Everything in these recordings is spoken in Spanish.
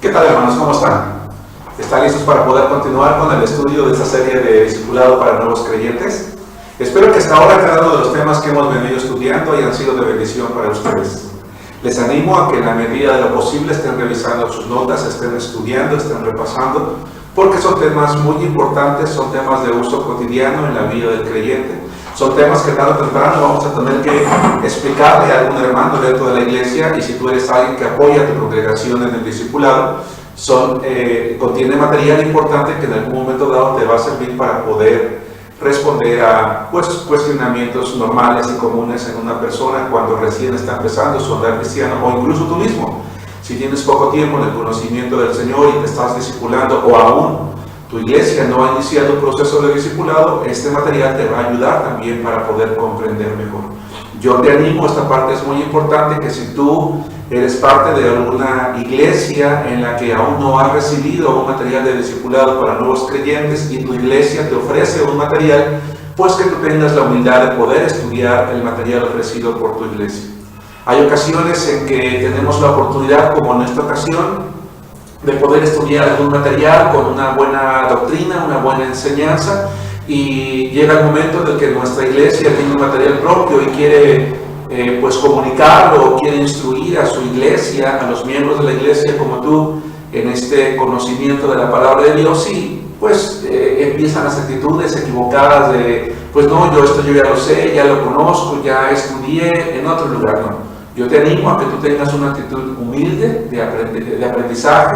¿Qué tal, hermanos? ¿Cómo están? ¿Están listos para poder continuar con el estudio de esta serie de discipulado para nuevos creyentes? Espero que hasta ahora cada uno de los temas que hemos venido estudiando hayan sido de bendición para ustedes. Les animo a que en la medida de lo posible estén revisando sus notas, estén estudiando, estén repasando, porque son temas muy importantes, son temas de uso cotidiano en la vida del creyente. Son temas que tarde o temprano vamos a tener que explicarle a algún hermano dentro de la iglesia, y si tú eres alguien que apoya a tu congregación en el discipulado, contiene material importante que en algún momento dado te va a servir para poder responder a cuestionamientos normales y comunes en una persona cuando recién está empezando su andar cristiano, o incluso tú mismo. Si tienes poco tiempo en el conocimiento del Señor y te estás discipulando, o aún tu iglesia no ha iniciado un proceso de discipulado, este material te va a ayudar también para poder comprender mejor. Yo te animo, esta parte es muy importante, que si tú eres parte de alguna iglesia en la que aún no has recibido un material de discipulado para nuevos creyentes y tu iglesia te ofrece un material, pues que tú tengas la humildad de poder estudiar el material ofrecido por tu iglesia. Hay ocasiones en que tenemos la oportunidad, como en esta ocasión, de poder estudiar algún material con una buena doctrina, una buena enseñanza, y llega el momento en el que nuestra iglesia tiene un material propio y quiere comunicarlo, o quiere instruir a su iglesia, a los miembros de la iglesia como tú, en este conocimiento de la palabra de Dios, y empiezan las actitudes equivocadas de, pues no, esto yo ya lo sé, ya lo conozco, ya estudié en otro lugar. No. Yo te animo a que tú tengas una actitud humilde de aprendizaje.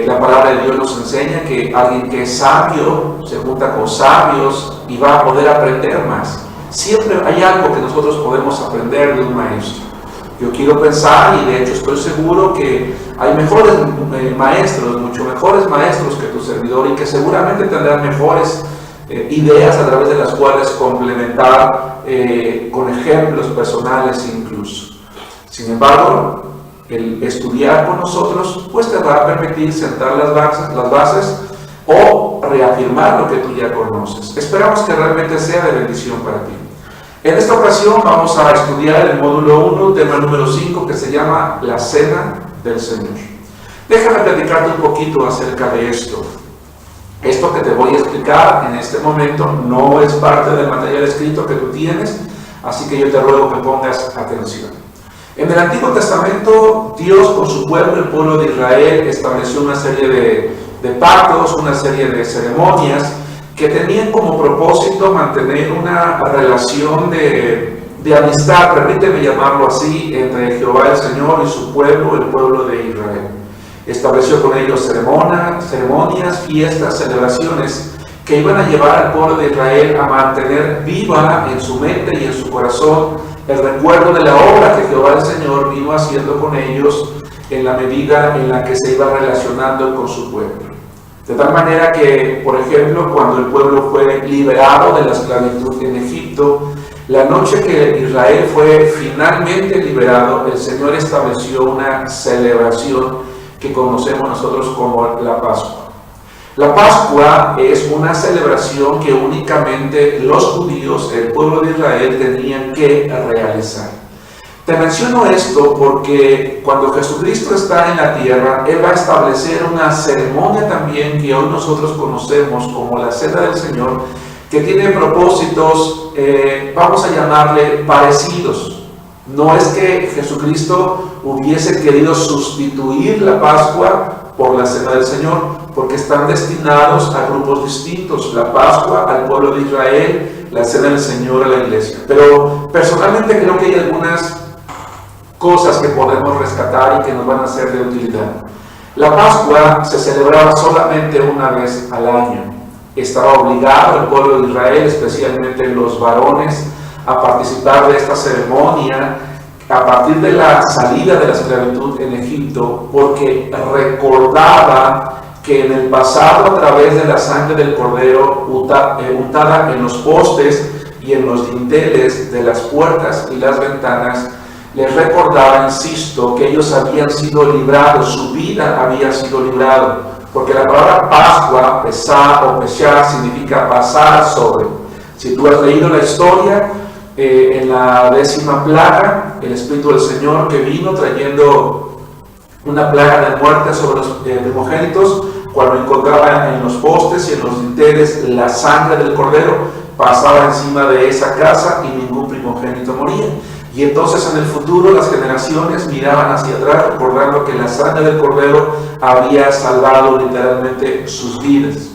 La palabra de Dios nos enseña que alguien que es sabio se junta con sabios y va a poder aprender más. Siempre hay algo que nosotros podemos aprender de un maestro. Yo quiero pensar, y de hecho estoy seguro, que hay mejores maestros, mucho mejores maestros que tu servidor, y que seguramente tendrán mejores ideas a través de las cuales complementar con ejemplos personales incluso. Sin embargo, el estudiar con nosotros pues te va a permitir sentar las bases o reafirmar lo que tú ya conoces. Esperamos que realmente sea de bendición para ti. En esta ocasión vamos a estudiar el módulo 1, tema número 5, que se llama la Cena del Señor. Déjame platicarte un poquito acerca de esto. Esto que te voy a explicar en este momento no es parte del material escrito que tú tienes, así que yo te ruego que pongas atención. En el Antiguo Testamento, Dios con su pueblo, el pueblo de Israel, estableció una serie de pactos, una serie de ceremonias que tenían como propósito mantener una relación de amistad, permíteme llamarlo así, entre Jehová el Señor y su pueblo, el pueblo de Israel. Estableció con ellos ceremonias, fiestas, celebraciones que iban a llevar al pueblo de Israel a mantener viva en su mente y en su corazón el recuerdo de la obra que Jehová el Señor vino haciendo con ellos en la medida en la que se iba relacionando con su pueblo. De tal manera que, por ejemplo, cuando el pueblo fue liberado de la esclavitud en Egipto, la noche que Israel fue finalmente liberado, el Señor estableció una celebración que conocemos nosotros como la Pascua. La Pascua es una celebración que únicamente los judíos, el pueblo de Israel, tenían que realizar. Te menciono esto porque cuando Jesucristo está en la tierra, Él va a establecer una ceremonia también que hoy nosotros conocemos como la Cena del Señor, que tiene propósitos, vamos a llamarle parecidos. No es que Jesucristo hubiese querido sustituir la Pascua por la Cena del Señor, porque están destinados a grupos distintos. La Pascua al pueblo de Israel, la Cena del Señor a la iglesia. Pero personalmente creo que hay algunas cosas que podemos rescatar y que nos van a ser de utilidad. La Pascua se celebraba solamente una vez al año. Estaba obligado el pueblo de Israel, especialmente los varones, a participar de esta ceremonia a partir de la salida de la esclavitud en Egipto, porque recordaba que en el pasado, a través de la sangre del cordero untada en los postes y en los dinteles de las puertas y las ventanas, les recordaba, insisto, que ellos habían sido librados, su vida había sido librado, porque la palabra Pascua, pesá o peshá, significa pasar sobre. Si tú has leído la historia, en la 10ª plaga, el Espíritu del Señor que vino trayendo una plaga de muerte sobre los primogénitos. Cuando encontraban en los postes y en los dinteles la sangre del cordero, pasaba encima de esa casa y ningún primogénito moría. Y entonces en el futuro las generaciones miraban hacia atrás recordando que la sangre del cordero había salvado literalmente sus vidas.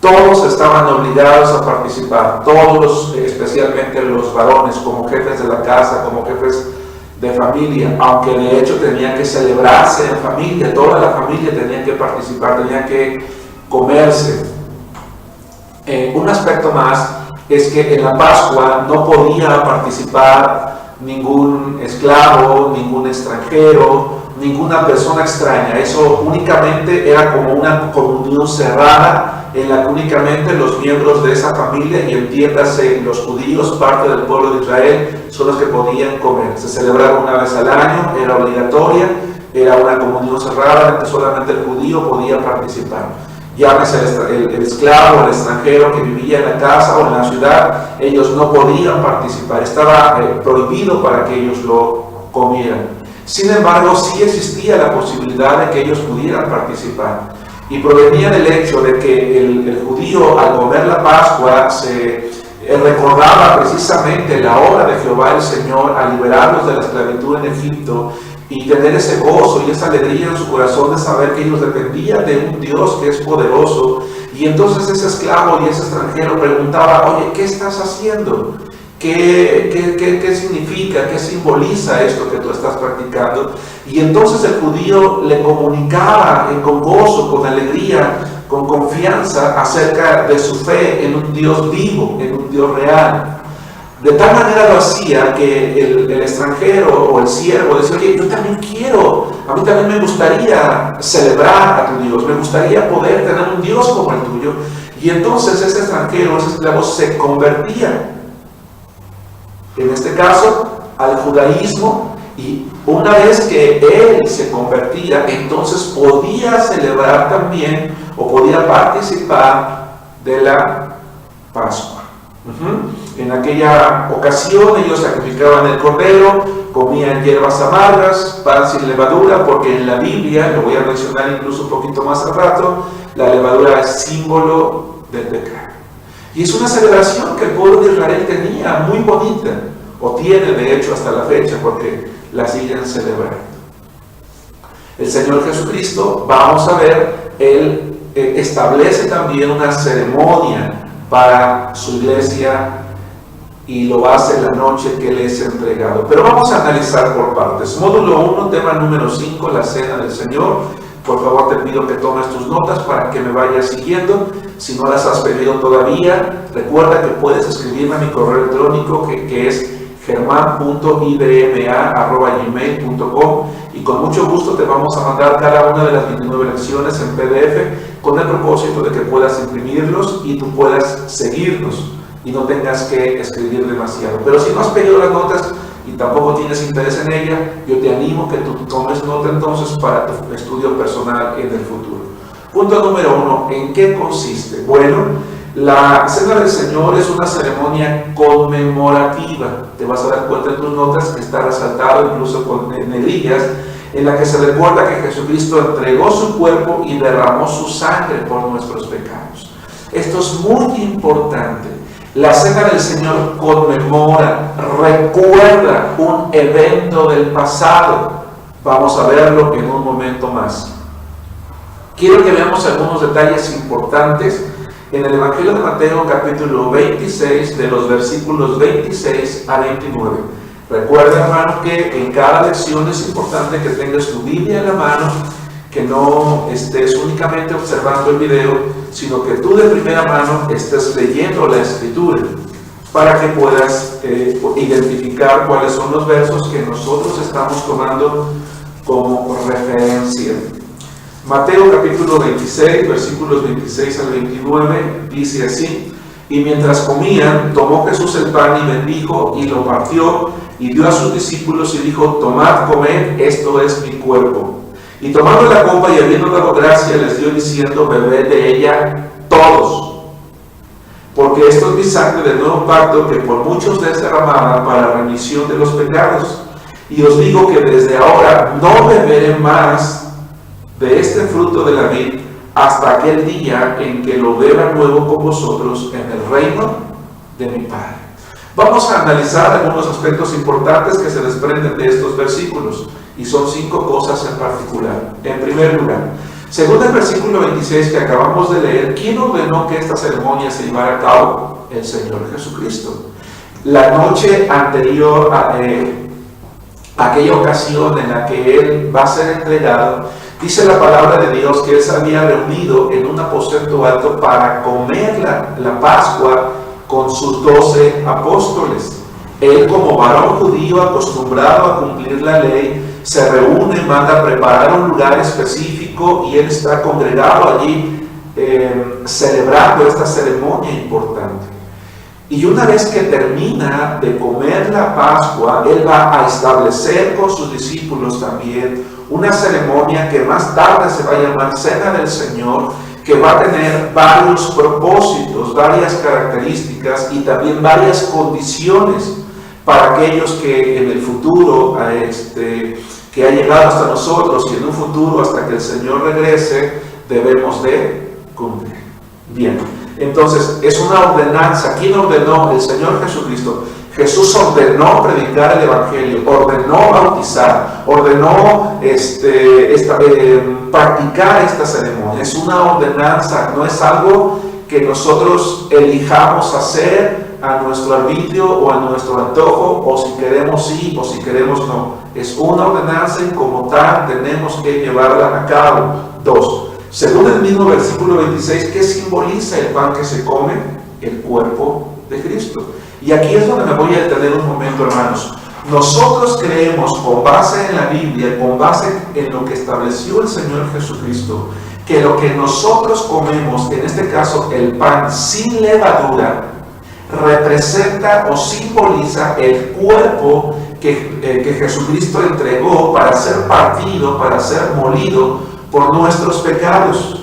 Todos estaban obligados a participar, todos, especialmente los varones, como jefes de la casa, como jefes de familia, aunque de hecho tenía que celebrarse en familia, toda la familia tenía que participar, tenía que comerse. Un aspecto más es que en la Pascua no podía participar ningún esclavo, ningún extranjero, ninguna persona extraña. Eso únicamente era como una comunión cerrada en la que únicamente los miembros de esa familia, y entiéndase los judíos, parte del pueblo de Israel, son los que podían comer. Se celebraba una vez al año, era obligatoria, era una comunión cerrada en que solamente el judío podía participar. Llámese el esclavo, el extranjero que vivía en la casa o en la ciudad, ellos no podían participar, estaba prohibido para que ellos lo comieran. Sin embargo, sí existía la posibilidad de que ellos pudieran participar, y provenía del hecho de que el judío, al comer la Pascua, se recordaba precisamente la obra de Jehová el Señor al liberarlos de la esclavitud en Egipto, y tener ese gozo y esa alegría en su corazón de saber que ellos dependían de un Dios que es poderoso. Y entonces ese esclavo y ese extranjero preguntaba: oye, ¿qué estás haciendo? ¿Qué significa? ¿Qué simboliza esto que tú estás practicando? Y entonces el judío le comunicaba con gozo, con alegría, con confianza acerca de su fe en un Dios vivo, en un Dios real. De tal manera lo hacía que el extranjero o el siervo decía: oye, yo también quiero, a mí también me gustaría celebrar a tu Dios, me gustaría poder tener un Dios como el tuyo. Y entonces ese extranjero, ese esclavo, se convertía, en este caso, al judaísmo, y una vez que él se convertía, entonces podía celebrar también o podía participar de la Pascua. En aquella ocasión ellos sacrificaban el cordero, comían hierbas amargas, pan sin levadura, porque en la Biblia, lo voy a mencionar incluso un poquito más al rato, la levadura es símbolo del pecado. Y es una celebración que el pueblo de Israel tenía muy bonita, o tiene de hecho hasta la fecha, porque la siguen celebrando. El Señor Jesucristo, vamos a ver, Él establece también una ceremonia para su iglesia, y lo hace la noche que Él es entregado. Pero vamos a analizar por partes. Módulo 1, tema número 5, la Cena del Señor. Por favor, te pido que tomes tus notas para que me vayas siguiendo. Si no las has pedido todavía, recuerda que puedes escribirme a mi correo electrónico que es german.idma@gmail.com, y con mucho gusto te vamos a mandar cada una de las 29 lecciones en PDF, con el propósito de que puedas imprimirlos y tú puedas seguirnos y no tengas que escribir demasiado. Pero si no has pedido las notas y tampoco tienes interés en ella, yo te animo que tú tomes nota entonces para tu estudio personal en el futuro. Punto número 1, ¿en qué consiste? Bueno, la Cena del Señor es una ceremonia conmemorativa. Te vas a dar cuenta en tus notas que está resaltado incluso con negrillas, en la que se recuerda que Jesucristo entregó su cuerpo y derramó su sangre por nuestros pecados. Esto es muy importante. La Cena del Señor conmemora, recuerda un evento del pasado. Vamos a verlo en un momento más. Quiero que veamos algunos detalles importantes en el Evangelio de Mateo, capítulo 26, de los versículos 26 a 29. Recuerda, hermano, que en cada lección es importante que tengas tu Biblia en la mano, que no estés únicamente observando el video, sino que tú de primera mano estés leyendo la Escritura, para que puedas identificar cuáles son los versos que nosotros estamos tomando como referencia. Mateo capítulo 26, versículos 26 al 29, dice así: y mientras comían, tomó Jesús el pan y bendijo y lo partió y dio a sus discípulos y dijo: tomad, comed, esto es mi cuerpo. Y tomando la copa y habiendo dado gracia, les dio diciendo: bebed de ella todos, porque esto es mi sangre del nuevo pacto, que por muchos es derramada para remisión de los pecados. Y os digo que desde ahora no beberé más de este fruto de la vid hasta aquel día en que lo beba nuevo con vosotros en el reino de mi Padre. Vamos a analizar algunos aspectos importantes que se desprenden de estos versículos, y son 5 cosas en particular. En primer lugar, según el versículo 26 que acabamos de leer, ¿quién ordenó que esta ceremonia se llevara a cabo? El Señor Jesucristo. La noche anterior a aquella ocasión en la que Él va a ser entregado, dice la palabra de Dios que Él se había reunido en un aposento alto para comer la Pascua con sus 12 apóstoles. Él, como varón judío acostumbrado a cumplir la ley, se reúne, manda a preparar un lugar específico y Él está congregado allí celebrando esta ceremonia importante. Y una vez que termina de comer la Pascua, Él va a establecer con sus discípulos también una ceremonia que más tarde se va a llamar Cena del Señor, que va a tener varios propósitos, varias características y también varias condiciones para aquellos que en el futuro, que ha llegado hasta nosotros y en un futuro hasta que el Señor regrese, debemos de cumplir. Bien, entonces es una ordenanza. ¿Quién ordenó? El Señor Jesucristo. Jesús ordenó predicar el Evangelio, ordenó bautizar, ordenó practicar esta ceremonia. Es una ordenanza, no es algo que nosotros elijamos hacer a nuestro arbitrio o a nuestro antojo, o si queremos sí o si queremos no. Es una ordenanza y como tal tenemos que llevarla a cabo. 2. Según el mismo versículo 26, ¿qué simboliza el pan que se come? El cuerpo de Cristo. Y aquí es donde me voy a detener un momento, hermanos. Nosotros creemos, con base en la Biblia, con base en lo que estableció el Señor Jesucristo, que lo que nosotros comemos, en este caso el pan sin levadura, representa o simboliza el cuerpo que Jesucristo entregó para ser partido, para ser molido por nuestros pecados.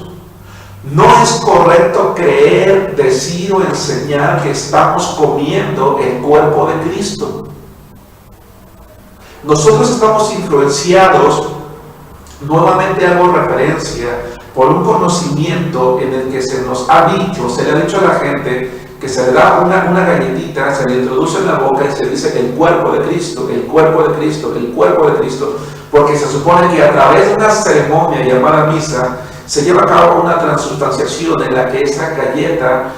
No es correcto creer, decir o enseñar que estamos comiendo el cuerpo de Cristo. Nosotros estamos influenciados, nuevamente hago referencia, por un conocimiento en el que se nos ha dicho, se le ha dicho a la gente que se le da una galletita, se le introduce en la boca y se dice el cuerpo de Cristo, el cuerpo de Cristo, el cuerpo de Cristo, porque se supone que a través de una ceremonia llamada misa se lleva a cabo una transustanciación en la que esa galleta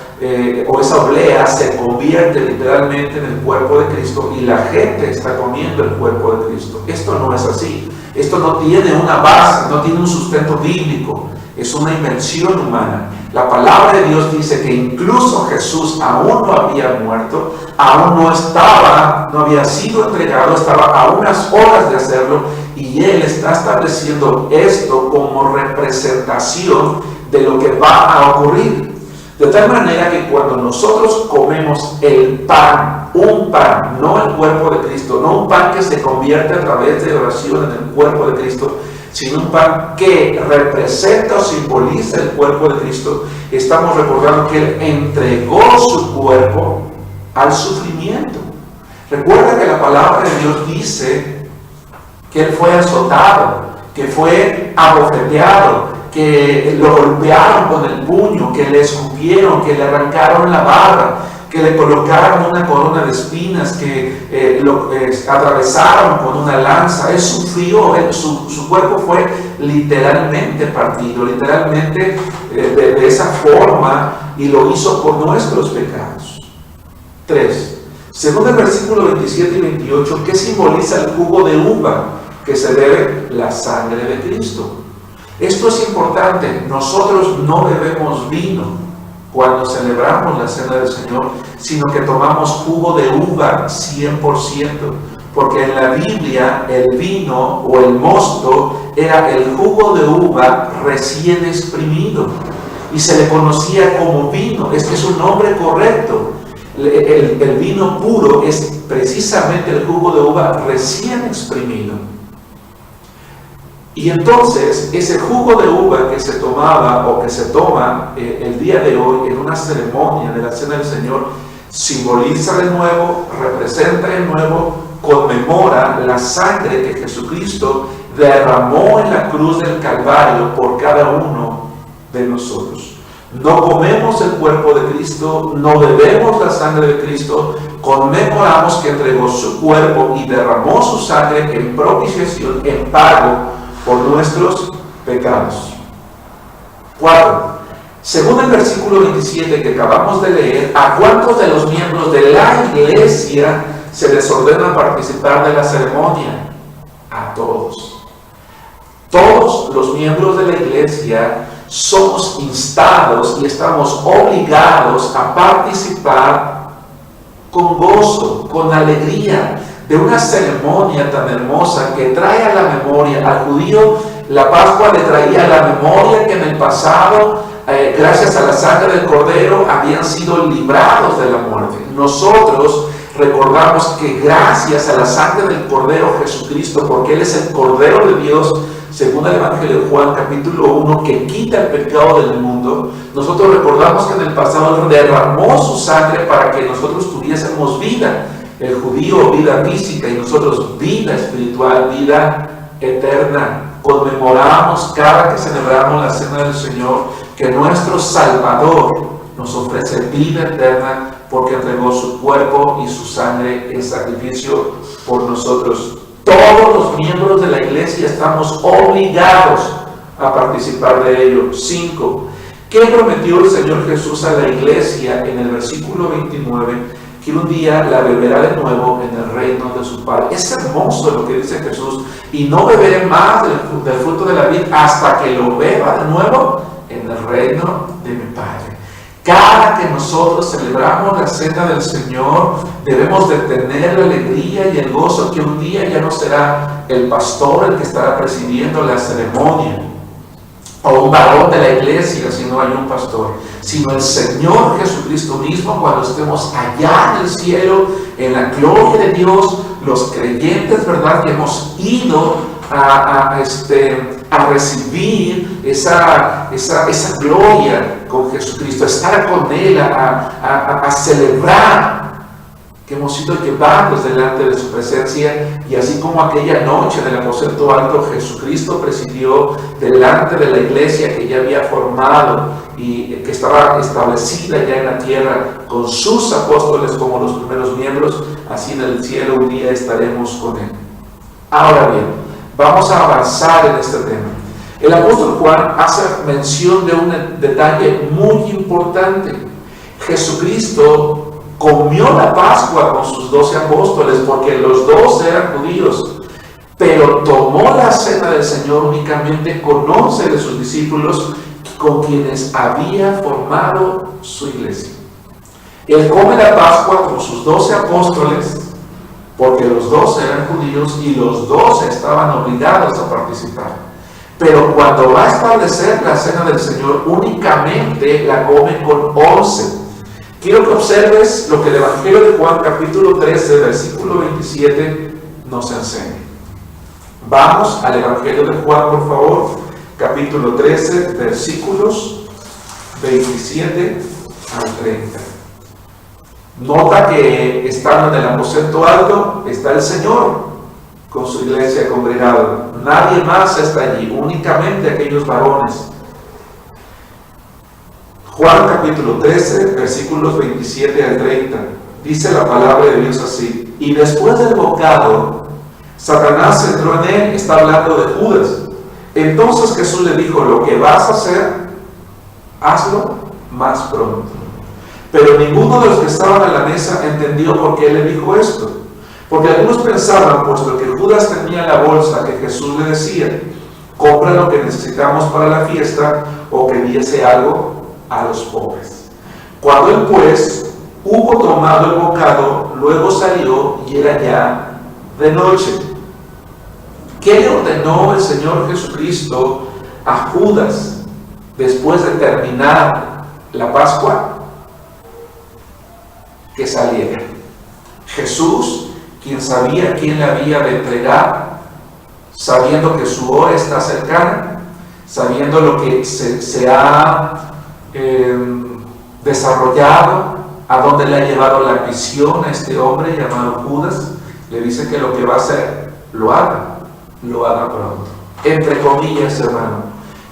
o esa oblea se convierte literalmente en el cuerpo de Cristo y la gente está comiendo el cuerpo de Cristo. Esto no es así. Esto no tiene una base, no tiene un sustento bíblico. Es una invención humana. La palabra de Dios dice que incluso Jesús aún no había muerto, aún no había sido entregado, estaba a unas horas de hacerlo, y Él está estableciendo esto como representación de lo que va a ocurrir. De tal manera que cuando nosotros comemos el pan, un pan, no el cuerpo de Cristo, no un pan que se convierte a través de oración en el cuerpo de Cristo, sino un pan que representa o simboliza el cuerpo de Cristo, estamos recordando que Él entregó su cuerpo al sufrimiento. Recuerda que la palabra de Dios dice que Él fue azotado, que fue abofeteado, que lo golpearon con el puño, que le escupieron, que le arrancaron la barba, que le colocaron una corona de espinas, que lo atravesaron con una lanza. Él sufrió, su cuerpo fue literalmente partido, literalmente de esa forma, y lo hizo por nuestros pecados. 3. Según el versículo 27 y 28, ¿qué simboliza el jugo de uva que se bebe? La sangre de Cristo. Esto es importante. Nosotros no bebemos vino cuando celebramos la Cena del Señor, sino que tomamos jugo de uva 100%, porque en la Biblia el vino o el mosto era el jugo de uva recién exprimido y se le conocía como vino. Este es un nombre correcto. El vino puro es precisamente el jugo de uva recién exprimido. Y entonces ese jugo de uva que se tomaba o que se toma el día de hoy en una ceremonia de la Cena del Señor simboliza de nuevo, representa de nuevo conmemora la sangre que Jesucristo derramó en la cruz del Calvario por cada uno de nosotros. No comemos el cuerpo de Cristo, no bebemos la sangre de Cristo, conmemoramos que entregó su cuerpo y derramó su sangre en propiciación, en pago por nuestros pecados. 4. Según el versículo 27 que acabamos de leer, ¿a cuántos de los miembros de la iglesia se les ordena participar de la ceremonia? A todos. Todos los miembros de la iglesia somos instados y estamos obligados a participar con gozo, con alegría, de una ceremonia tan hermosa que trae a la memoria. Al judío la Pascua le traía a la memoria que en el pasado, gracias a la sangre del Cordero, habían sido librados de la muerte. Nosotros recordamos que gracias a la sangre del Cordero Jesucristo, porque Él es el Cordero de Dios, según el Evangelio de Juan capítulo 1, que quita el pecado del mundo, nosotros recordamos que en el pasado derramó su sangre para que nosotros tuviésemos vida. El judío vida física y nosotros vida espiritual, vida eterna. Conmemoramos cada que celebramos la cena del Señor que nuestro Salvador nos ofrece vida eterna porque entregó su cuerpo y su sangre en sacrificio por nosotros. Todos los miembros de la iglesia estamos obligados a participar de ello. 5. ¿Qué prometió el Señor Jesús a la iglesia en el versículo 29? Que un día la beberá de nuevo en el reino de su Padre. Es hermoso lo que dice Jesús. Y no beberé más del fruto de la vid hasta que lo beba de nuevo en el reino de mi Padre. Cada que nosotros celebramos la cena del Señor, debemos de tener la alegría y el gozo que un día ya no será el pastor el que estará presidiendo la ceremonia, o un varón de la iglesia si no hay un pastor, sino el Señor Jesucristo mismo cuando estemos allá en el cielo, en la gloria de Dios, los creyentes, ¿verdad?, que hemos ido a recibir esa gloria con Jesucristo, a estar con Él, a celebrar que hemos sido llevados delante de su presencia. Y así como aquella noche del aposento alto, Jesucristo presidió delante de la iglesia que ya había formado y que estaba establecida ya en la tierra con sus apóstoles como los primeros miembros, así en el cielo un día estaremos con Él. Ahora bien, vamos a avanzar en este tema. El apóstol Juan hace mención de un detalle muy importante. Jesucristo comió la Pascua con sus 12 apóstoles porque los 12 eran judíos, pero tomó la cena del Señor únicamente con 11 de sus discípulos con quienes había formado su iglesia. Él come la Pascua con sus 12 apóstoles porque los 12 eran judíos y los 12 estaban obligados a participar. Pero cuando va a establecer la cena del Señor, únicamente la come con 11. Quiero que observes lo que el Evangelio de Juan, capítulo 13, versículo 27, nos enseña. Vamos al Evangelio de Juan, por favor, capítulo 13, versículos 27 al 30. Nota que estando en el aposento alto está el Señor con su iglesia congregada. Nadie más está allí, únicamente aquellos varones. Juan capítulo 13, versículos 27 al 30. Dice la palabra de Dios así: y después del bocado, Satanás entró en él. Está hablando de Judas. Entonces Jesús le dijo: lo que vas a hacer, hazlo más pronto. Pero ninguno de los que estaban a la mesa entendió por qué le dijo esto. Porque algunos pensaban, puesto que Judas tenía la bolsa, que Jesús le decía: compra lo que necesitamos para la fiesta, o que diese algo a los pobres. Cuando él pues hubo tomado el bocado, luego salió y era ya de noche. ¿Qué le ordenó el Señor Jesucristo a Judas después de terminar la Pascua? Que saliera. Jesús, quien sabía quién le había de entregar, sabiendo que su hora está cercana, sabiendo lo que se ha desarrollado, a dónde le ha llevado la visión a este hombre llamado Judas, le dice que lo que va a hacer, lo haga pronto. Entre comillas, hermano,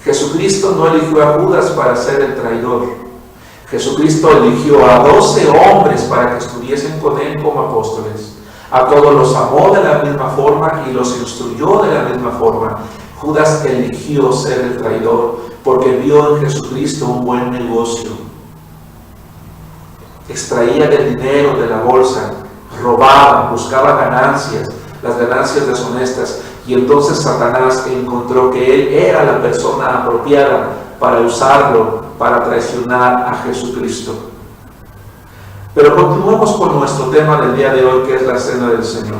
Jesucristo no eligió a Judas para ser el traidor. Jesucristo eligió a 12 hombres para que estuviesen con él como apóstoles. A todos los amó de la misma forma y los instruyó de la misma forma. Judas eligió ser el traidor porque vio en Jesucristo un buen negocio. Extraía el dinero de la bolsa, robaba, buscaba ganancias, las ganancias deshonestas, y entonces Satanás encontró que él era la persona apropiada para usarlo, para traicionar a Jesucristo. Pero continuemos con nuestro tema del día de hoy, que es la Cena del Señor.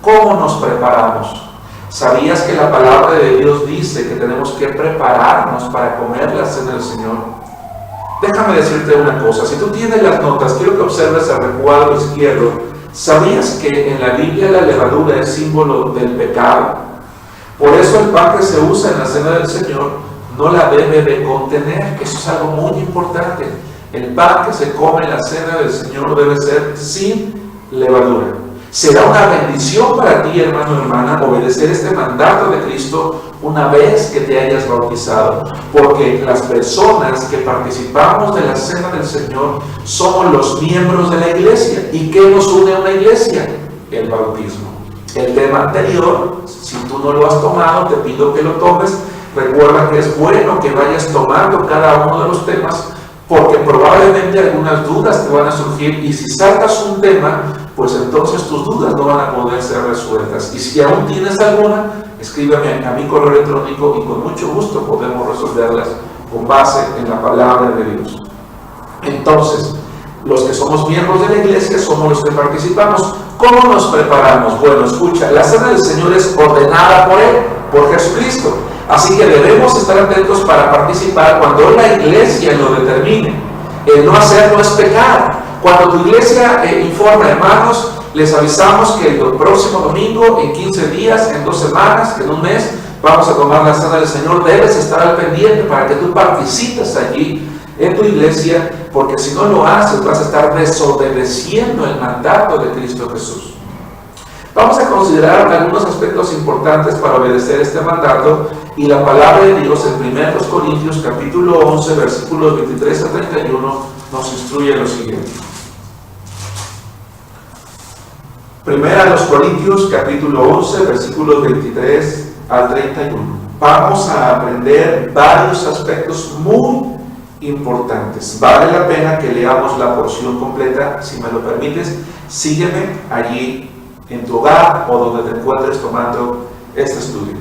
¿Cómo nos preparamos? ¿Sabías que la palabra de Dios dice que tenemos que prepararnos para comer la Cena del Señor? Déjame decirte una cosa, si tú tienes las notas, quiero que observes el recuadro izquierdo. ¿Sabías que en la Biblia la levadura es símbolo del pecado? Por eso el pan que se usa en la Cena del Señor no la debe de contener. Eso es algo muy importante. El pan que se come en la Cena del Señor debe ser sin levadura. Será una bendición para ti, hermano o hermana, obedecer este mandato de Cristo una vez que te hayas bautizado, porque las personas que participamos de la Cena del Señor somos los miembros de la iglesia. ¿Y qué nos une a una iglesia? El bautismo. El tema anterior, si tú no lo has tomado, te pido que lo tomes. Recuerda que es bueno que vayas tomando cada uno de los temas, porque probablemente algunas dudas te van a surgir, y si saltas un tema, pues entonces tus dudas no van a poder ser resueltas. Y si aún tienes alguna, escríbeme a mi correo electrónico y con mucho gusto podemos resolverlas con base en la palabra de Dios. Entonces, los que somos miembros de la iglesia somos los que participamos. ¿Cómo nos preparamos? Bueno, escucha, la Cena del Señor es ordenada por Él, por Jesucristo. Así que debemos estar atentos para participar cuando la iglesia lo determine. El no hacerlo es pecar. Cuando tu iglesia informa, hermanos, les avisamos que el próximo domingo, en 15 días, en 2 semanas, en un mes, vamos a tomar la Cena del Señor. Debes estar al pendiente para que tú participes allí en tu iglesia, porque si no lo haces, vas a estar desobedeciendo el mandato de Cristo Jesús. Vamos a considerar algunos aspectos importantes para obedecer este mandato, y la palabra de Dios en 1 Corintios capítulo 11, versículos 23 a 31 nos instruye lo siguiente. 1 Corintios capítulo 11, versículos 23 al 31. Vamos a aprender varios aspectos muy importantes. Vale la pena que leamos la porción completa. Si me lo permites, sígueme allí en tu hogar o donde te encuentres tomando este estudio.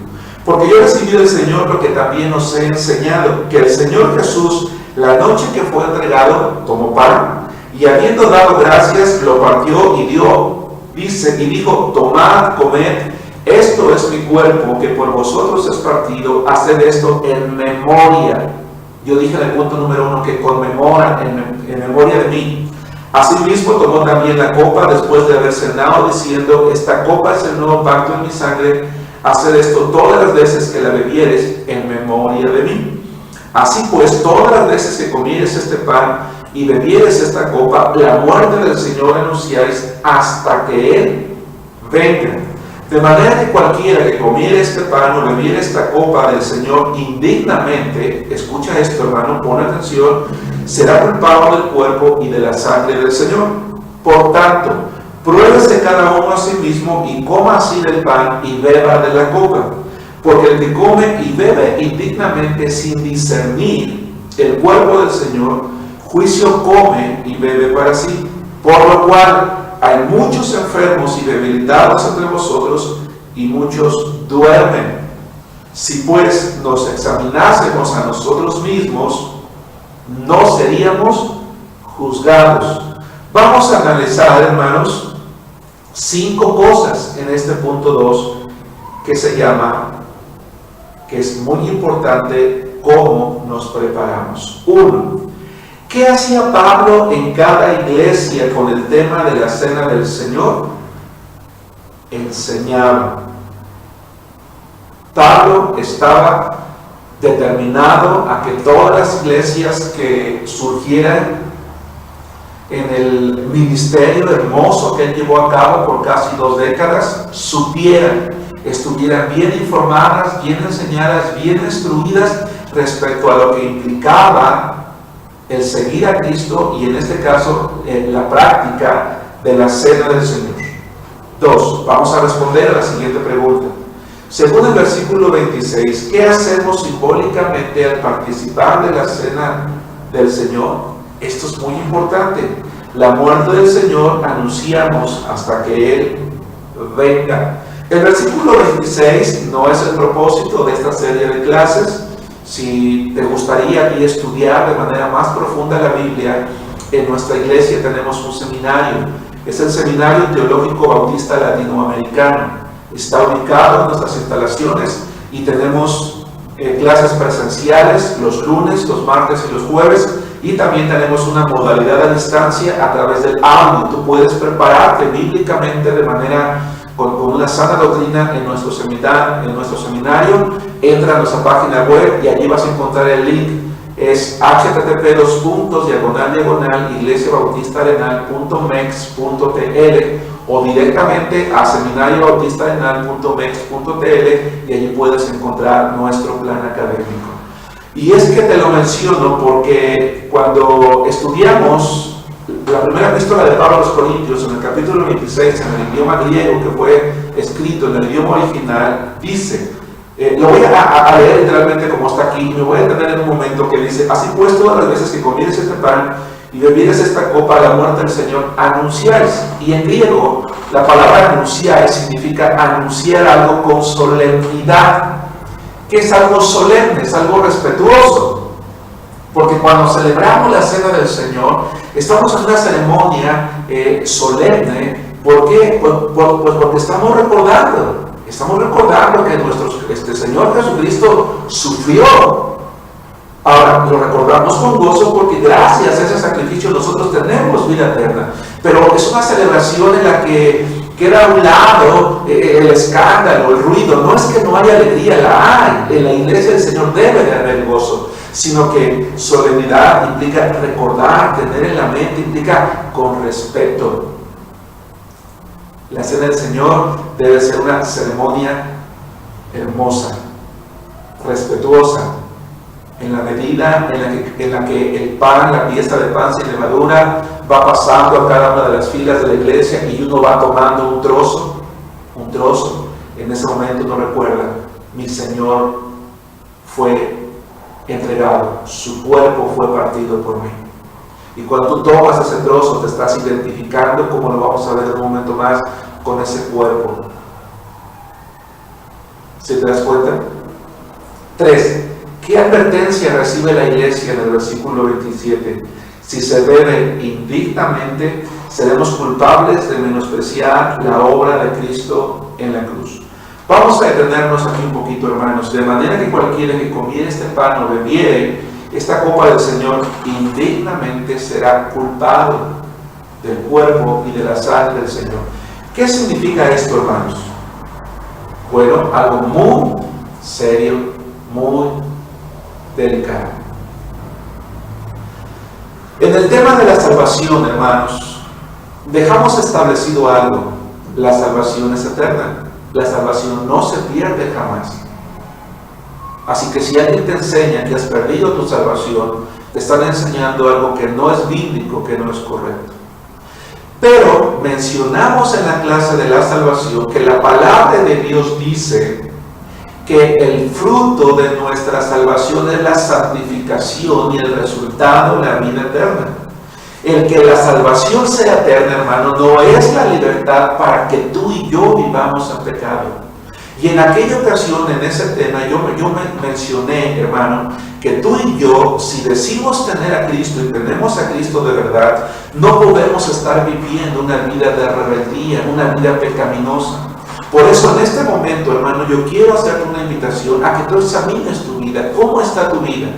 Porque yo recibí del Señor lo que también os he enseñado, que el Señor Jesús, la noche que fue entregado, tomó pan, y habiendo dado gracias, lo partió y dijo: tomad, comed, esto es mi cuerpo, que por vosotros es partido, haced esto en memoria. Yo dije en el punto número 1 que conmemoran en memoria de mí. Asimismo tomó también la copa después de haber cenado, diciendo: esta copa es el nuevo pacto en mi sangre, haced esto todas las veces que la bebieres en memoria de mí. Así pues, todas las veces que comieres este pan y bebieres esta copa, la muerte del Señor anunciáis hasta que Él venga. De manera que cualquiera que comiere este pan o bebiere esta copa del Señor indignamente, escucha esto, hermano, pon atención, será culpado del cuerpo y de la sangre del Señor. Por tanto, pruébese cada uno a sí mismo y coma así del pan y beba de la copa. Porque el que come y bebe indignamente sin discernir el cuerpo del Señor, juicio come y bebe para sí. Por lo cual hay muchos enfermos y debilitados entre vosotros, y muchos duermen. Si pues nos examinásemos a nosotros mismos, no seríamos juzgados. Vamos a analizar, hermanos, 5 cosas en este punto 2 que se llama, que es muy importante, cómo nos preparamos. 1. ¿Qué hacía Pablo en cada iglesia con el tema de la Cena del Señor? Enseñaba. Pablo estaba determinado a que todas las iglesias que surgieran en el ministerio hermoso que él llevó a cabo por casi 2 décadas, estuvieran bien informadas, bien enseñadas, bien instruidas respecto a lo que implicaba el seguir a Cristo y en este caso la práctica de la cena del Señor. 2. Vamos a responder a la siguiente pregunta. Según el versículo 26, ¿qué hacemos simbólicamente al participar de la cena del Señor? Esto es muy importante. La muerte del Señor anunciamos hasta que Él venga. El versículo 26 no es el propósito de esta serie de clases. Si te gustaría aquí estudiar de manera más profunda la Biblia, en nuestra iglesia tenemos un seminario. Es el Seminario Teológico Bautista Latinoamericano. Está ubicado en nuestras instalaciones y tenemos clases presenciales los lunes, los martes y los jueves, y también tenemos una modalidad a distancia a través del audio. Tú puedes prepararte bíblicamente de manera con una sana doctrina en nuestro seminario. Entra a nuestra página web y allí vas a encontrar el link. Es http://iglesiabautistarenal.mex.tl o directamente a seminariobautistarenal.mex.tl y allí puedes encontrar nuestro plan académico. Y es que te lo menciono porque cuando estudiamos la primera epístola de Pablo a los Corintios, en el capítulo 26, en el idioma griego que fue escrito en el idioma original, dice, lo voy a leer literalmente como está aquí, me voy a detener en un momento que dice: así pues, todas las veces que comieres este pan y bebieres esta copa, la muerte del Señor, anunciáis. Y en griego, la palabra anunciar significa anunciar algo con solemnidad. ¿Qué es algo solemne? Es algo respetuoso. Porque cuando celebramos la cena del Señor, estamos en una ceremonia solemne. ¿Por qué? Pues porque estamos recordando que nuestro Señor Jesucristo sufrió. Ahora, lo recordamos con gozo porque gracias a ese sacrificio nosotros tenemos vida eterna. Pero es una celebración en la que queda a un lado el escándalo, el ruido. No es que no haya alegría, la hay. En la iglesia del Señor debe de haber gozo, sino que solemnidad implica recordar, tener en la mente, implica con respeto. La cena del Señor debe ser una ceremonia hermosa, respetuosa, en la medida en la que el pan, la pieza de pan sin levadura, va pasando a cada una de las filas de la iglesia y uno va tomando un trozo. En ese momento uno recuerda: mi Señor fue entregado, su cuerpo fue partido por mí. Y cuando tú tomas ese trozo, te estás identificando, como lo vamos a ver en un momento más, con ese cuerpo. ¿Sí te das cuenta? 3. ¿Qué advertencia recibe la iglesia en el versículo 27? Si se bebe indignamente, seremos culpables de menospreciar la obra de Cristo en la cruz. Vamos a detenernos aquí un poquito, hermanos, de manera que cualquiera que comiere este pan o bebiere esta copa del Señor indignamente será culpado del cuerpo y de la sangre del Señor. ¿Qué significa esto, hermanos? Bueno, algo muy serio, muy delicado. En el tema de la salvación, hermanos, dejamos establecido algo: la salvación es eterna, la salvación no se pierde jamás. Así que si alguien te enseña que has perdido tu salvación, te están enseñando algo que no es bíblico, que no es correcto. Pero mencionamos en la clase de la salvación que la palabra de Dios dice que el fruto de nuestra salvación es la santificación y el resultado la vida eterna. El que la salvación sea eterna, hermano, no es la libertad para que tú y yo vivamos en pecado. Y en aquella ocasión, en ese tema, yo mencioné, hermano, que tú y yo, si decimos tener a Cristo y tenemos a Cristo de verdad, no podemos estar viviendo una vida de rebeldía, una vida pecaminosa. Por eso, en este momento, hermano, yo quiero hacerte una invitación a que tú examines tu vida. ¿Cómo está tu vida?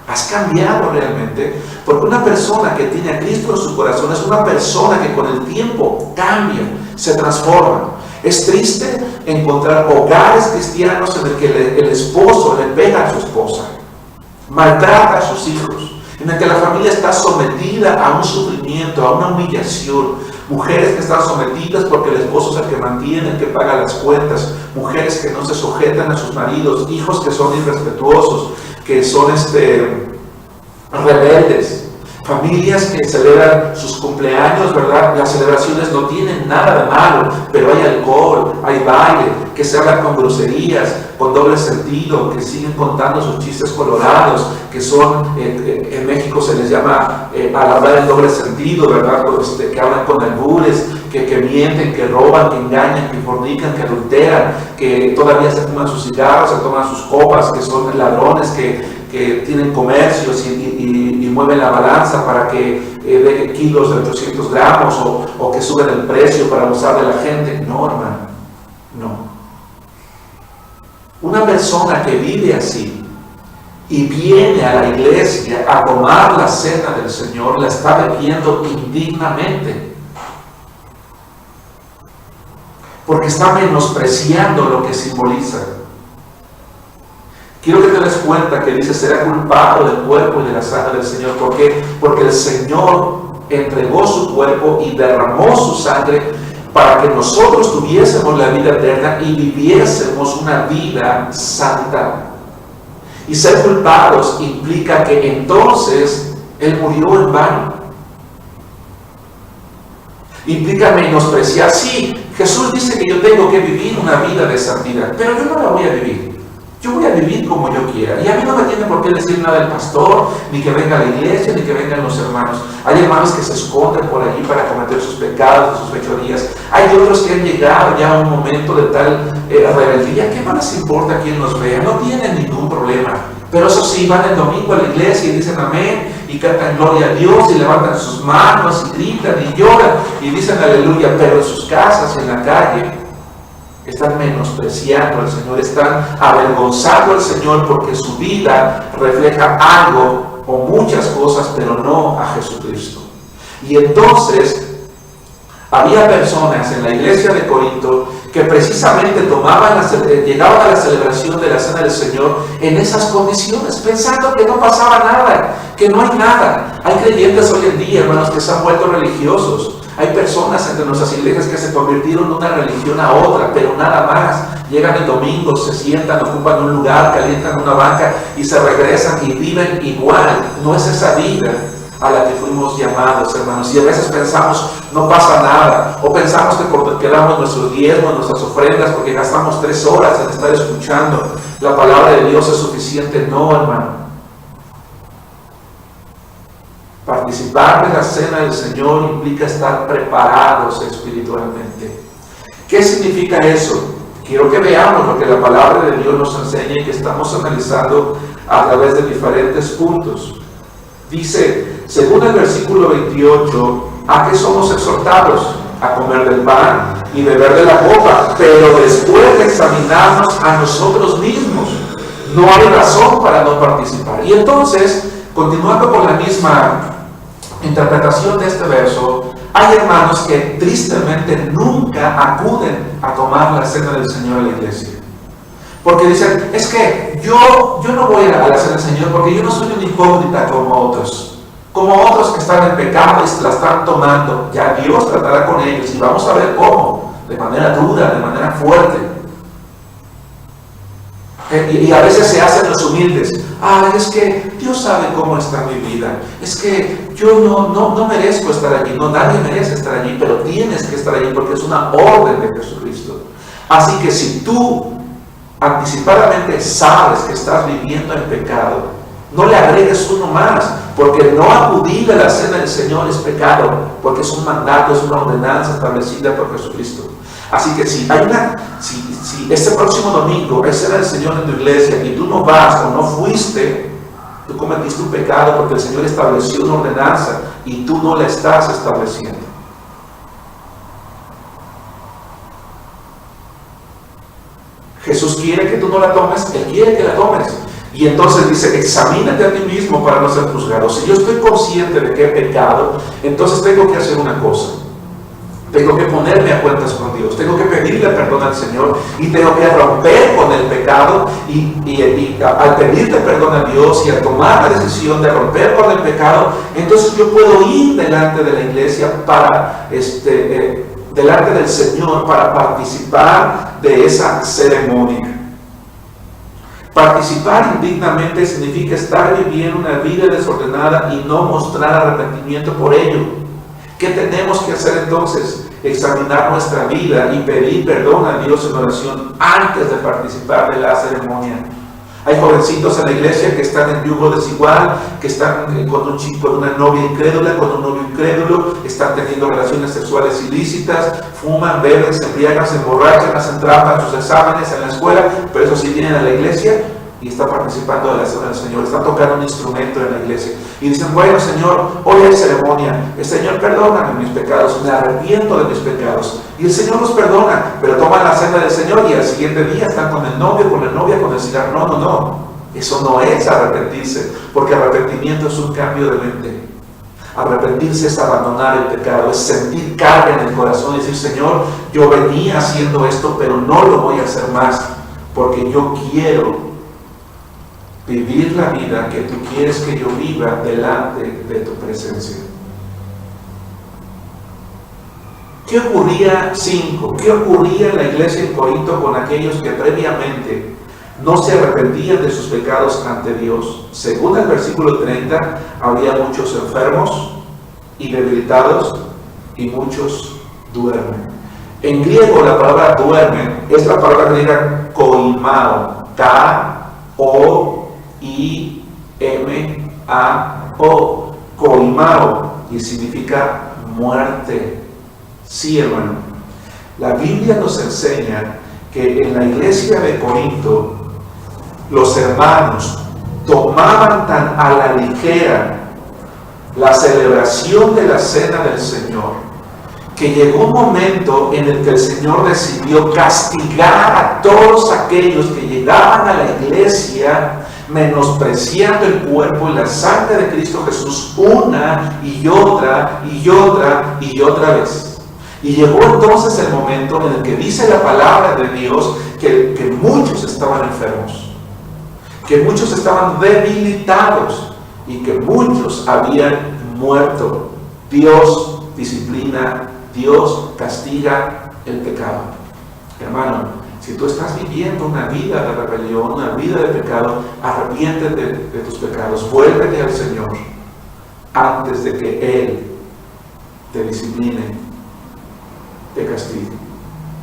¿Has cambiado realmente? Porque una persona que tiene a Cristo en su corazón es una persona que con el tiempo cambia, se transforma. Es triste encontrar hogares cristianos en el que el esposo le pega a su esposa, maltrata a sus hijos. en el que la familia está sometida a un sufrimiento, a una humillación, mujeres que están sometidas porque el esposo es el que mantiene, el que paga las cuentas, mujeres que no se sujetan a sus maridos, hijos que son irrespetuosos, que son rebeldes, familias que celebran sus cumpleaños, ¿verdad? Las celebraciones no tienen nada de malo, pero hay alcohol, hay baile, que se hablan con groserías, con doble sentido, que siguen contando sus chistes colorados, que son, en México se les llama al hablar en doble sentido, ¿verdad? Que hablan con albures, que mienten, que roban, que engañan, que fornican, que adulteran, que todavía se fuman sus cigarros, se toman sus copas, que son ladrones, que tienen comercios y mueven la balanza para que deje kilos de 800 gramos o que suben el precio para abusar de la gente. No, hermano, no. Una persona que vive así y viene a la iglesia a tomar la cena del Señor, la está bebiendo indignamente, porque está menospreciando lo que simboliza. Quiero que te des cuenta que dice, será culpado del cuerpo y de la sangre del Señor. ¿Por qué? Porque el Señor entregó su cuerpo y derramó su sangre para que nosotros tuviésemos la vida eterna y viviésemos una vida santa. Y ser culpados implica que entonces Él murió en vano. Implica menospreciar. Sí, Jesús dice que yo tengo que vivir una vida de santidad, pero yo no la voy a vivir. Yo voy a vivir como yo quiera. Y a mí no me tiene por qué decir nada el pastor, ni que venga a la iglesia, ni que vengan los hermanos. Hay hermanos que se esconden por allí para cometer sus pecados, sus fechorías. Hay otros que han llegado ya a un momento de tal rebeldía. ¿Qué más les importa quién los vea? No tienen ningún problema. Pero eso sí, van el domingo a la iglesia y dicen amén, y cantan gloria a Dios, y levantan sus manos, y gritan, y lloran, y dicen aleluya. Pero en sus casas, en la calle, están menospreciando al Señor, están avergonzando al Señor porque su vida refleja algo o muchas cosas, pero no a Jesucristo. Y entonces había personas en la iglesia de Corinto que precisamente llegaban a la celebración de la Cena del Señor en esas condiciones, pensando que no pasaba nada, que no hay nada. Hay creyentes hoy en día, hermanos, que se han vuelto religiosos. Hay personas entre nuestras iglesias que se convirtieron de una religión a otra, pero nada más. Llegan el domingo, se sientan, ocupan un lugar, calientan una banca y se regresan y viven igual. No es esa vida a la que fuimos llamados, hermanos. Y a veces pensamos, no pasa nada. O pensamos que porque damos nuestros diezmos, nuestras ofrendas, porque gastamos 3 horas en estar escuchando la palabra de Dios es suficiente. No, hermano. Participar de la cena del Señor implica estar preparados espiritualmente. ¿Qué significa eso? Quiero que veamos lo que la palabra de Dios nos enseña y que estamos analizando a través de diferentes puntos. Dice, según el versículo 28, ¿a qué somos exhortados? A comer del pan y beber de la copa, pero después de examinarnos a nosotros mismos. No hay razón para no participar. Y entonces, continuando con la misma interpretación de este verso, hay hermanos que tristemente nunca acuden a tomar la cena del Señor en la iglesia. Porque dicen, es que yo no voy a la cena del Señor porque yo no soy una hipócrita como otros que están en pecado y se la están tomando. Ya Dios tratará con ellos y vamos a ver cómo, de manera dura, de manera fuerte. Y a veces se hacen los humildes. Es que Dios sabe cómo está mi vida. Es que yo no merezco estar allí. No, nadie merece estar allí, pero tienes que estar allí porque es una orden de Jesucristo. Así que si tú anticipadamente sabes que estás viviendo en pecado, no le agregues uno más, porque no acudir a la cena del Señor es pecado, porque es un mandato, es una ordenanza establecida por Jesucristo. Así que si este próximo domingo hay cena del Señor en tu iglesia y tú no vas o no fuiste, tú cometiste un pecado porque el Señor estableció una ordenanza y tú no la estás estableciendo. Jesús quiere que tú no la tomes, Él quiere que la tomes. Y entonces dice, examínate a ti mismo para no ser juzgado. Si yo estoy consciente de que he pecado, entonces tengo que hacer una cosa. Tengo que ponerme a cuentas con Dios, tengo que pedirle perdón al Señor y tengo que romper con el pecado y al pedirle perdón a Dios y al tomar la decisión de romper con el pecado, entonces yo puedo ir delante de la iglesia para delante del Señor para participar de esa ceremonia. Participar indignamente significa estar viviendo una vida desordenada y no mostrar arrepentimiento por ello. ¿Qué tenemos que hacer entonces? Examinar nuestra vida y pedir perdón a Dios en oración antes de participar de la ceremonia. Hay jovencitos en la iglesia que están en yugo desigual, que están con un chico, con una novia incrédula, con un novio incrédulo, están teniendo relaciones sexuales ilícitas, fuman, beben, se embriagan, se emborrachan, hacen trampa en sus exámenes en la escuela, pero eso sí vienen a la iglesia y están participando de la cena del Señor, están tocando un instrumento en la iglesia y dicen, bueno Señor, hoy hay ceremonia, el Señor perdóname mis pecados, me arrepiento de mis pecados, y el Señor los perdona, pero toman la cena del Señor y al siguiente día están con el novio, con la novia, con el cigarro. No, eso no es arrepentirse, porque arrepentimiento es un cambio de mente. Arrepentirse es abandonar el pecado, es sentir carga en el corazón y decir, Señor, yo venía haciendo esto, pero no lo voy a hacer más, porque yo quiero vivir la vida que tú quieres que yo viva delante de tu presencia. ¿Qué ocurría en la iglesia en Corinto con aquellos que previamente no se arrepentían de sus pecados ante Dios? Según el versículo 30, había muchos enfermos y debilitados y muchos duermen. En griego la palabra duermen es la palabra griega koimao, K-O-I-M-A-O, koimao, y significa muerte. Sí, hermano, la Biblia nos enseña que en la iglesia de Corinto los hermanos tomaban tan a la ligera la celebración de la cena del Señor, que llegó un momento en el que el Señor decidió castigar a todos aquellos que llegaban a la iglesia menospreciando el cuerpo y la sangre de Cristo Jesús una y otra y otra y otra vez. Y llegó entonces el momento en el que dice la palabra de Dios que muchos estaban enfermos, que muchos estaban debilitados y que muchos habían muerto. Dios disciplina, Dios castiga el pecado. Hermano, si tú estás viviendo una vida de rebelión, una vida de pecado, arrepiéntete de tus pecados, vuélvete al Señor antes de que Él te discipline, te castigue.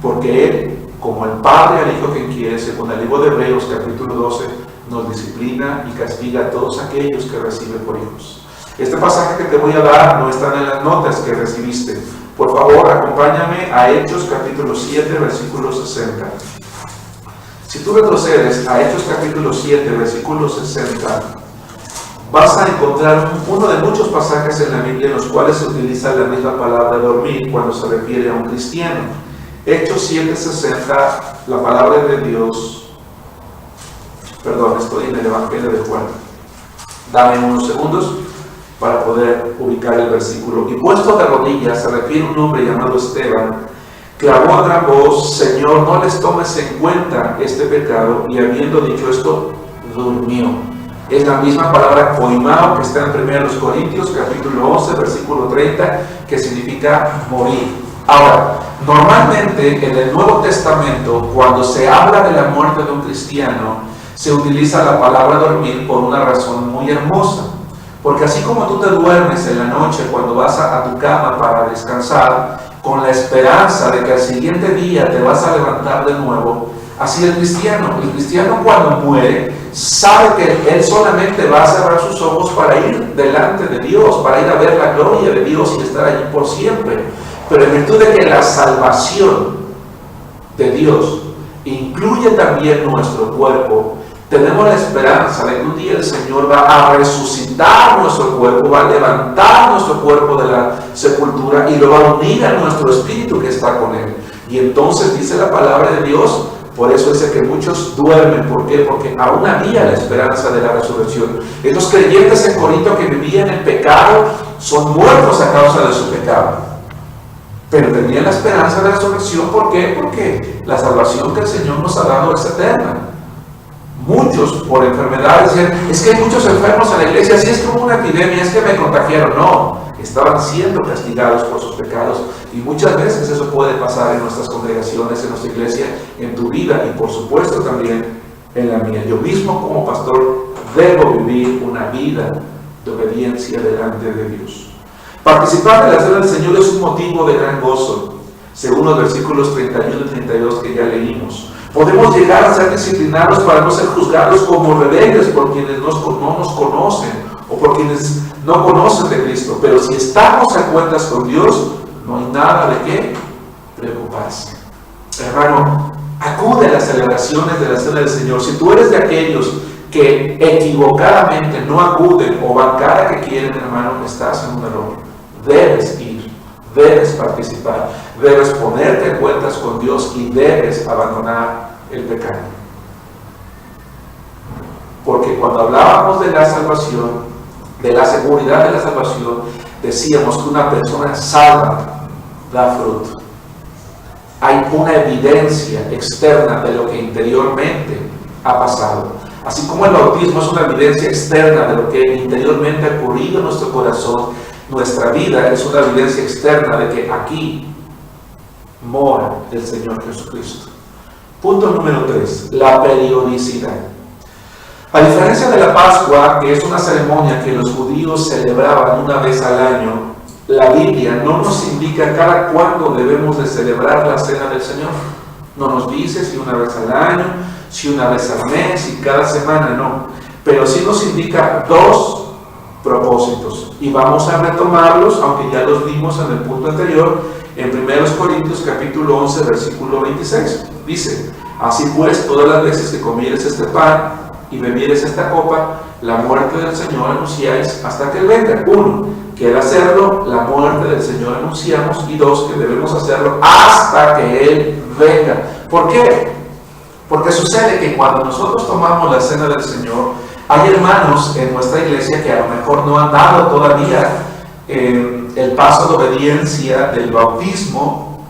Porque Él, como el Padre al Hijo que quiere, según el libro de Hebreos capítulo 12, nos disciplina y castiga a todos aquellos que reciben por hijos. Este pasaje que te voy a dar no está en las notas que recibiste. Por favor, acompáñame a Hechos capítulo 7, versículo 60. Si tú retrocedes a Hechos capítulo 7, versículo 60, vas a encontrar uno de muchos pasajes en la Biblia en los cuales se utiliza la misma palabra dormir cuando se refiere a un cristiano. Hechos 7, 60, la palabra de Dios. Perdón, estoy en el Evangelio de Juan. Dame unos segundos para poder ubicar el versículo. Y puesto de rodillas, se refiere a un hombre llamado Esteban, clamó a gran voz, Señor, no les tomes en cuenta este pecado, y habiendo dicho esto, durmió. Es la misma palabra koimao que está en 1 Corintios capítulo 11, versículo 30, que significa morir. Ahora, normalmente en el Nuevo Testamento, cuando se habla de la muerte de un cristiano, se utiliza la palabra dormir por una razón muy hermosa. Porque así como tú te duermes en la noche cuando vas a tu cama para descansar, con la esperanza de que al siguiente día te vas a levantar de nuevo, así el cristiano cuando muere, sabe que él solamente va a cerrar sus ojos para ir delante de Dios, para ir a ver la gloria de Dios y estar allí por siempre. Pero en virtud de que la salvación de Dios incluye también nuestro cuerpo, tenemos la esperanza de que un día el Señor va a resucitar nuestro cuerpo, va a levantar nuestro cuerpo de la sepultura y lo va a unir a nuestro espíritu que está con Él. Y entonces dice la palabra de Dios, por eso dice que muchos duermen. ¿Por qué? Porque aún había la esperanza de la resurrección. Estos creyentes en Corinto que vivían en pecado son muertos a causa de su pecado. pero tenían la esperanza de la resurrección. ¿Por qué? Porque la salvación que el Señor nos ha dado es eterna. Muchos por enfermedades decían, es que hay muchos enfermos en la iglesia, si es como una epidemia, es que me contagiaron. No, estaban siendo castigados por sus pecados, y muchas veces eso puede pasar en nuestras congregaciones, en nuestra iglesia, en tu vida, y por supuesto también en la mía. Yo mismo como pastor debo vivir una vida de obediencia delante de Dios. Participar de la cena del Señor es un motivo de gran gozo, según los versículos 31 y 32 que ya leímos. Podemos llegar a ser disciplinados para no ser juzgados como rebeldes por quienes no nos conocen o por quienes no conocen de Cristo. Pero si estamos a cuentas con Dios, no hay nada de qué preocuparse. Hermano, acude a las celebraciones de la cena del Señor. Si tú eres de aquellos que equivocadamente no acuden o van cada que quieren, hermano, estás en un error. Debes ir, debes participar, debes ponerte en cuentas con Dios y debes abandonar el pecado. Porque cuando hablábamos de la salvación, de la seguridad de la salvación, decíamos que una persona salva da fruto. Hay una evidencia externa de lo que interiormente ha pasado. Así como el bautismo es una evidencia externa de lo que interiormente ha ocurrido en nuestro corazón, nuestra vida es una evidencia externa de que aquí mora el Señor Jesucristo. Punto número 3, la periodicidad. A diferencia de la Pascua, que es una ceremonia que los judíos celebraban una vez al año, la Biblia no nos indica cada cuándo debemos de celebrar la cena del Señor. No nos dice si una vez al año, si una vez al mes, y cada semana, no. Pero sí nos indica dos propósitos, y vamos a retomarlos, aunque ya los vimos en el punto anterior, en 1 Corintios capítulo 11, versículo 26. Dice, así pues, todas las veces que comieres este pan y bebieres esta copa, la muerte del Señor anunciáis hasta que Él venga. 1, que al hacerlo, la muerte del Señor anunciamos, y 2, que debemos hacerlo hasta que Él venga. ¿Por qué? Porque sucede que cuando nosotros tomamos la cena del Señor, hay hermanos en nuestra iglesia que a lo mejor no han dado todavía el paso de obediencia del bautismo,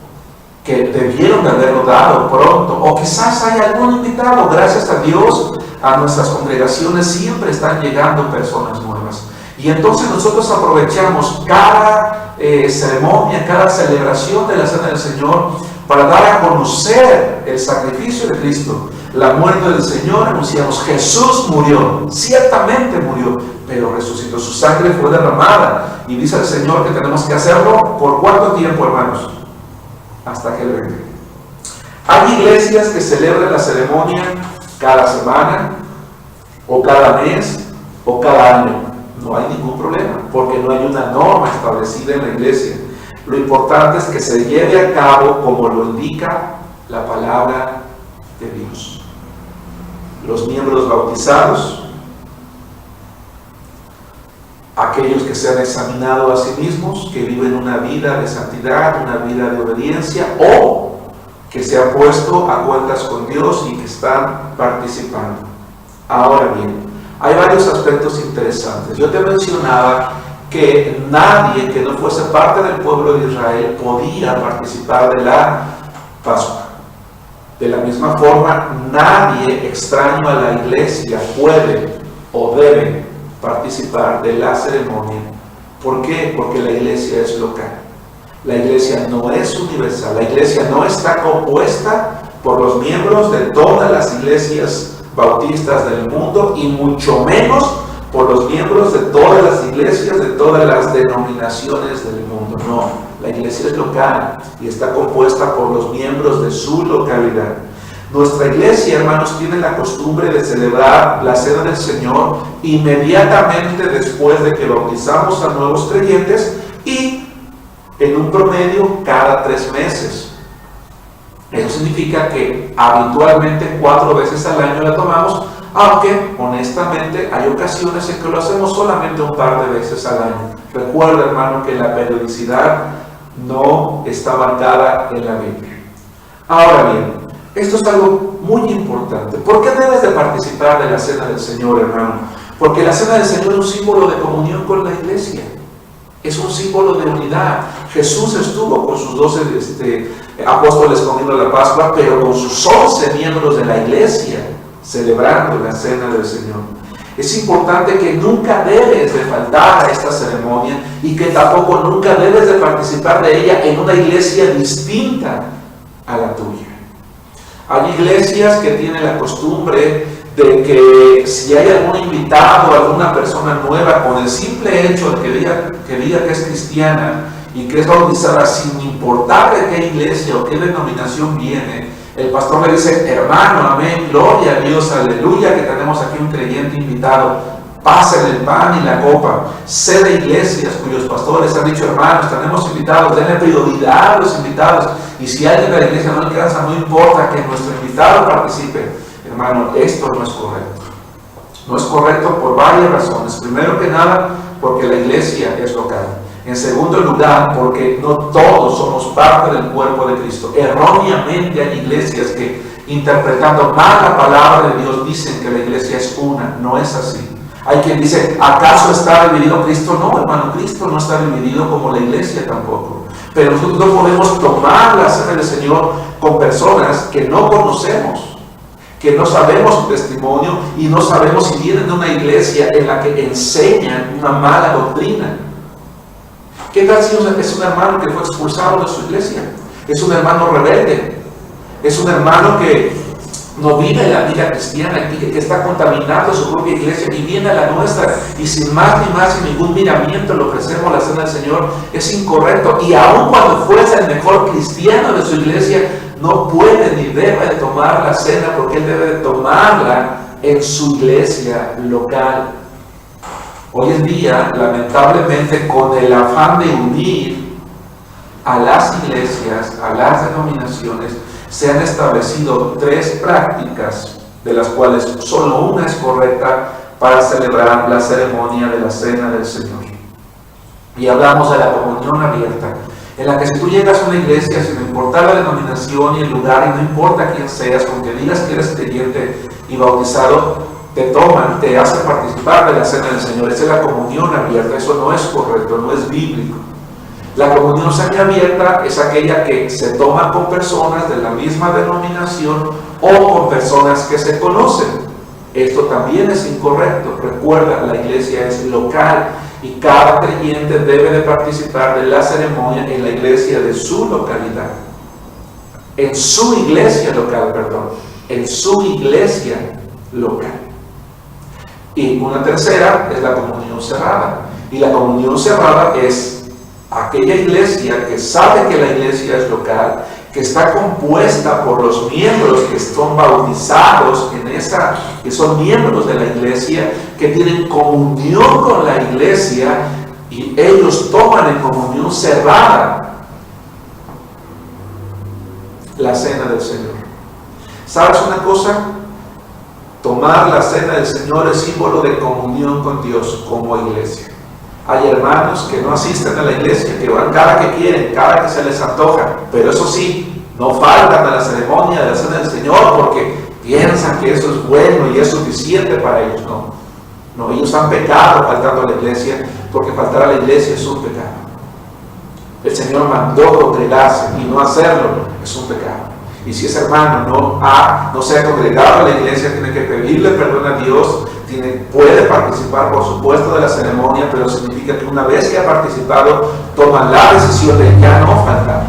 que debieron de haberlo dado pronto, o quizás hay algún invitado. Gracias a Dios, a nuestras congregaciones siempre están llegando personas nuevas, y entonces nosotros aprovechamos cada ceremonia, cada celebración de la cena del Señor para dar a conocer el sacrificio de Cristo. La muerte del Señor anunciamos, Jesús murió, ciertamente murió, pero resucitó, su sangre fue derramada, y dice el Señor que tenemos que hacerlo. ¿Por cuánto tiempo, hermanos? Hasta que Él venga. Hay iglesias que celebran la ceremonia cada semana, o cada mes, o cada año. No hay ningún problema, porque no hay una norma establecida en la iglesia. Lo importante es que se lleve a cabo como lo indica la palabra de Dios. Los miembros bautizados, aquellos que se han examinado a sí mismos, que viven una vida de santidad, una vida de obediencia, o que se han puesto a cuentas con Dios y que están participando. Ahora bien, hay varios aspectos interesantes. Yo te mencionaba que nadie que no fuese parte del pueblo de Israel podía participar de la Pascua. De la misma forma, nadie extraño a la iglesia puede o debe participar de la ceremonia. ¿Por qué? Porque la iglesia es local. La iglesia no es universal. La iglesia no está compuesta por los miembros de todas las iglesias bautistas del mundo, y mucho menos por los miembros de todas las iglesias, de todas las denominaciones del mundo. No. La iglesia es local y está compuesta por los miembros de su localidad. Nuestra iglesia, hermanos, tiene la costumbre de celebrar la cena del Señor inmediatamente después de que bautizamos a nuevos creyentes, y en un promedio cada 3 meses. Eso significa que habitualmente 4 veces al año la tomamos, aunque honestamente hay ocasiones en que lo hacemos solamente un par de veces al año. Recuerda, hermano, que la periodicidad no está marcada en la Biblia. Ahora bien, esto es algo muy importante. ¿Por qué debes de participar de la cena del Señor, hermano? Porque la cena del Señor es un símbolo de comunión con la iglesia. Es un símbolo de unidad. Jesús estuvo con sus 12 apóstoles comiendo la Pascua, pero con sus 11 miembros de la iglesia celebrando la cena del Señor. Es importante que nunca debes de faltar a esta ceremonia y que tampoco nunca debes de participar de ella en una iglesia distinta a la tuya. Hay iglesias que tienen la costumbre de que si hay algún invitado, alguna persona nueva, con el simple hecho de que diga que es cristiana y que es bautizada, sin importar de qué iglesia o qué denominación viene, el pastor le dice: hermano, amén, gloria a Dios, aleluya, que tenemos aquí un creyente invitado. Pasen el pan y la copa. Sé de iglesias cuyos pastores han dicho: hermanos, tenemos invitados, denle prioridad a los invitados. Y si alguien de la iglesia no alcanza, no importa, que nuestro invitado participe. Hermano, esto no es correcto. No es correcto por varias razones. Primero que nada, porque la iglesia es local. En segundo lugar, porque no todos somos parte del cuerpo de Cristo. Erróneamente hay iglesias que, interpretando mal la palabra de Dios, dicen que la iglesia es una. No es así. Hay quien dice: ¿acaso está dividido Cristo? No, hermano, Cristo no está dividido, como la iglesia tampoco. Pero nosotros no podemos tomar la cena del Señor con personas que no conocemos, que no sabemos su testimonio y no sabemos si vienen de una iglesia en la que enseñan una mala doctrina. ¿Qué tal si es un hermano que fue expulsado de su iglesia? Es un hermano rebelde. Es un hermano que no vive la vida cristiana, que está contaminando su propia iglesia y viene a la nuestra y sin más ni más, sin ningún miramiento, le ofrecemos la cena del Señor. Es incorrecto. Y aun cuando fuese el mejor cristiano de su iglesia, no puede ni debe de tomar la cena, porque él debe de tomarla en su iglesia local. Hoy en día, lamentablemente, con el afán de unir a las iglesias, a las denominaciones, se han establecido 3 prácticas, de las cuales solo una es correcta para celebrar la ceremonia de la cena del Señor. Y hablamos de la comunión abierta, en la que si tú llegas a una iglesia, sin importar la denominación y el lugar, y no importa quién seas, con que digas que eres creyente y bautizado, te toman, te hacen participar de la cena del Señor. Esa es la comunión abierta. Eso no es correcto, no es bíblico. La comunión semiabierta es aquella que se toma con personas de la misma denominación o con personas que se conocen. Esto también es incorrecto. Recuerda, la iglesia es local y cada creyente debe de participar de la ceremonia en la iglesia de su localidad. En su iglesia local, perdón. En su iglesia local. Y una tercera es la comunión cerrada. Y la comunión cerrada es aquella iglesia que sabe que la iglesia es local, que está compuesta por los miembros que son bautizados en esa, que son miembros de la iglesia, que tienen comunión con la iglesia y ellos toman en comunión cerrada la cena del Señor. ¿Sabes una cosa? Tomar la cena del Señor es símbolo de comunión con Dios como iglesia. Hay hermanos que no asisten a la iglesia, que van cada que quieren, cada que se les antoja, pero eso sí, no faltan a la ceremonia de la cena del Señor porque piensan que eso es bueno y es suficiente para ellos. No, ellos han pecado faltando a la iglesia, porque faltar a la iglesia es un pecado. El Señor mandó congregarse y no hacerlo es un pecado. Y si ese hermano no se ha congregado a la iglesia, tiene que pedirle perdón a Dios. Puede participar, por supuesto, de la ceremonia, pero significa que una vez que ha participado, toma la decisión de ya no faltar.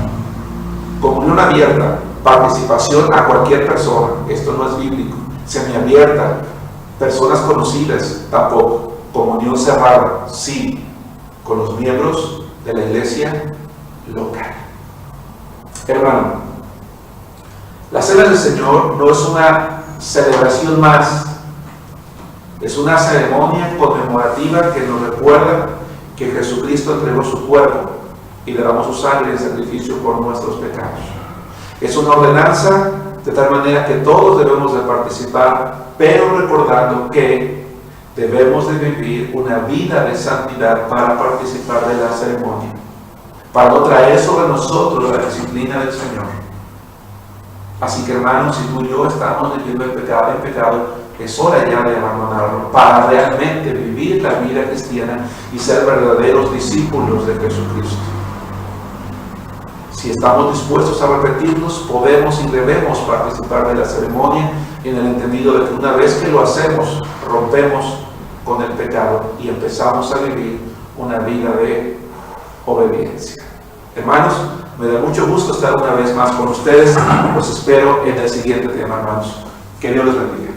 Comunión abierta, participación a cualquier persona. Esto no es bíblico. Semiabierta, personas conocidas, tampoco. Comunión cerrada, sí, con los miembros de la iglesia local. Hermano, la cena del Señor no es una celebración más. Es una ceremonia conmemorativa que nos recuerda que Jesucristo entregó su cuerpo y derramó su sangre en sacrificio por nuestros pecados. Es una ordenanza de tal manera que todos debemos de participar, pero recordando que debemos de vivir una vida de santidad para participar de la ceremonia, para no traer sobre nosotros la disciplina del Señor. Así que, hermanos, si tú y yo estamos viviendo en pecado, es hora ya de abandonarlo para realmente vivir la vida cristiana y ser verdaderos discípulos de Jesucristo. Si estamos dispuestos a repetirnos, podemos y debemos participar de la ceremonia en el entendido de que una vez que lo hacemos, rompemos con el pecado y empezamos a vivir una vida de obediencia. Hermanos, me da mucho gusto estar una vez más con ustedes. Los espero en el siguiente tema, hermanos. Que Dios les bendiga.